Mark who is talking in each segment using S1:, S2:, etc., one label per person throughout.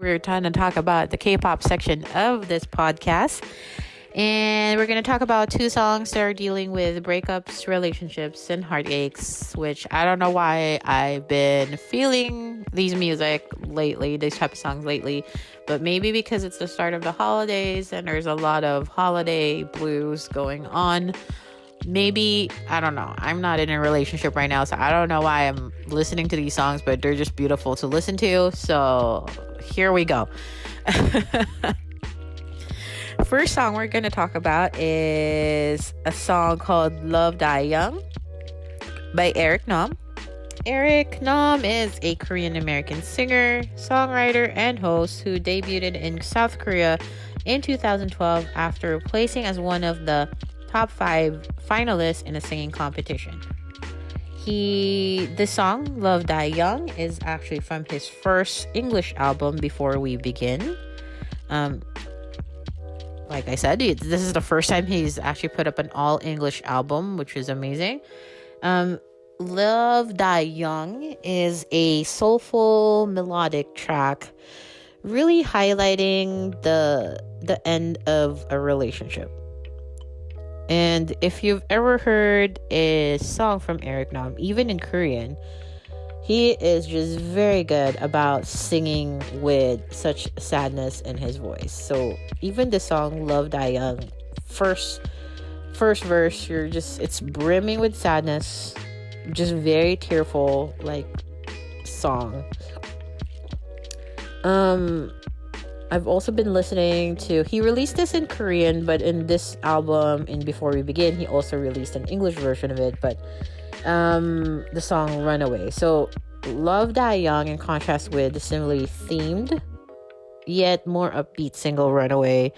S1: We're trying to talk about the K-pop section of this podcast. And we're going to talk about two songs that are dealing with breakups, relationships, and heartaches, which I don't know why I've been feeling these music lately, these type of songs lately, but maybe because it's the start of the holidays and there's a lot of holiday blues going on. Maybe, I don't know. I'm not in a relationship right now, so I don't know why I'm listening to these songs, but they're just beautiful to listen to. So here we go. First song we're going to talk about is a song called Love Die Young by Eric Nam. Eric Nam is a Korean American singer, songwriter, and host who debuted in South Korea in 2012 after placing as one of the top 5 finalists in a singing competition. The song Love Die Young is actually from his first English album, Before We Begin. Like I said, this is the first time he's actually put up an all English album, which is amazing. Love Die Young is a soulful melodic track, really highlighting the end of a relationship. And if you've ever heard a song from Eric Nam, even in Korean, he is just very good about singing with such sadness in his voice. So even the song Love Die Young, first verse, it's brimming with sadness, just very tearful song. I've also been listening to, he released this in Korean, but in this album, in Before We Begin, he also released an English version of it, but the song Runaway. So Love Die Young, in contrast with the similarly themed yet more upbeat single Runaway,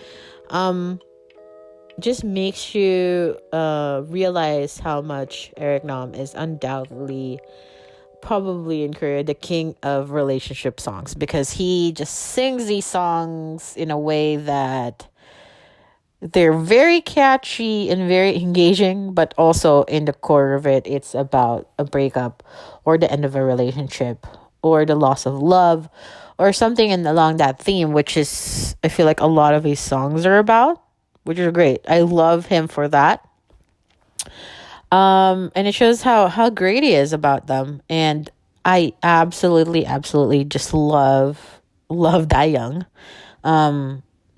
S1: just makes you realize how much Eric Nam is undoubtedly, probably in Korea, the king of relationship songs, because he just sings these songs in a way that they're very catchy and very engaging, but also in the core of it, it's about a breakup or the end of a relationship or the loss of love or something along that theme, which is, I feel like a lot of his songs are about, which is great. I love him for that. And it shows how great he is about them. And I absolutely just love Die Young.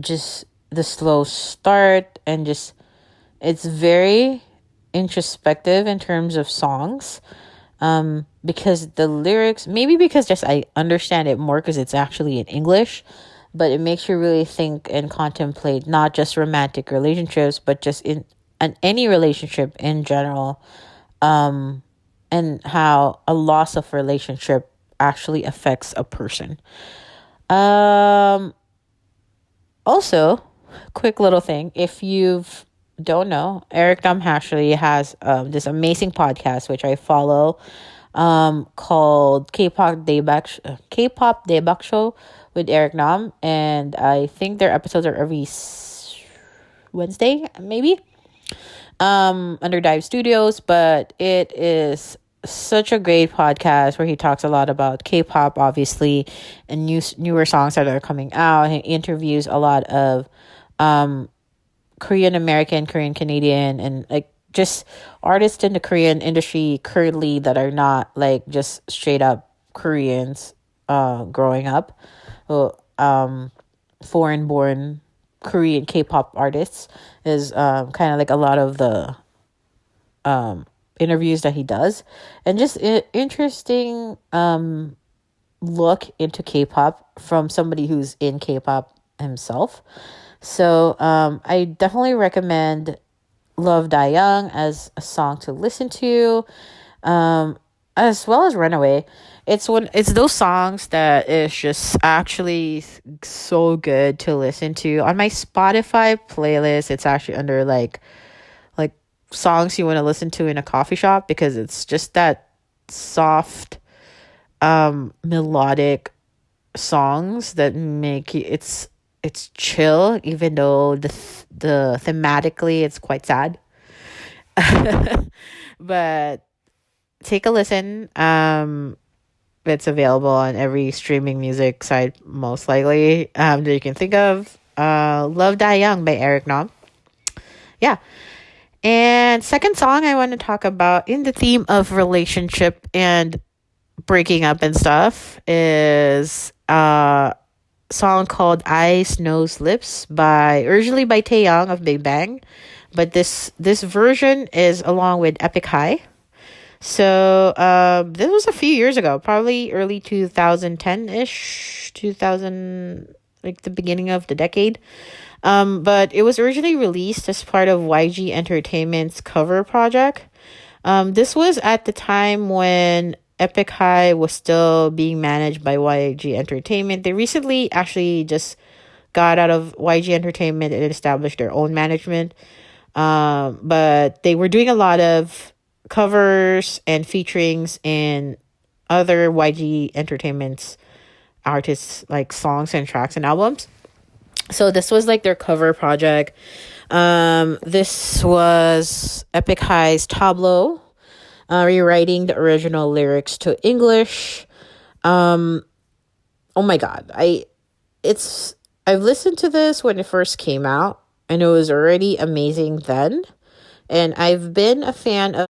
S1: Just the slow start and just, it's very introspective in terms of songs. Because the lyrics, maybe because just I understand it more because it's actually in English, but it makes you really think and contemplate not just romantic relationships, but just in any relationship in general, and how a loss of relationship actually affects a person. Also, quick little thing, if you don't know, Eric Nam actually has this amazing podcast which I follow, called Kpop Debak Show with Eric Nam, and I think their episodes are every Wednesday, maybe, under Dive Studios, but it is such a great podcast where he talks a lot about K-pop, obviously, and newer songs that are coming out. He interviews a lot of Korean American, Korean Canadian, and just artists in the Korean industry currently that are not just straight up Koreans growing up, foreign born Korean K-pop artists is kind of a lot of the interviews that he does, and just interesting look into K-pop from somebody who's in K-pop himself. So I definitely recommend Love Die Young as a song to listen to, as well as Runaway. It's those songs that is just actually so good to listen to. On my Spotify playlist, it's actually under like songs you want to listen to in a coffee shop, because it's just that soft melodic songs that make you, it's chill, even though the thematically it's quite sad. But take a listen. It's available on every streaming music site, most likely, that you can think of. Love Taeyang by Eric Nam. Yeah. And second song I want to talk about in the theme of relationship and breaking up and stuff is a song called Eyes, Nose, Lips originally by Taeyang of Big Bang. But this version is along with Epic High. So this was a few years ago, probably early 2010-ish, 2000, like the beginning of the decade. But it was originally released as part of YG Entertainment's cover project. This was at the time when Epic High was still being managed by YG Entertainment. They recently actually just got out of YG Entertainment and established their own management. But they were doing a lot of covers and featurings in other YG Entertainment's artists, like songs and tracks and albums. So this was like their cover project. This was Epic High's Tablo, rewriting the original lyrics to English. Oh my god, I've listened to this when it first came out, and it was already amazing then. And I've been a fan of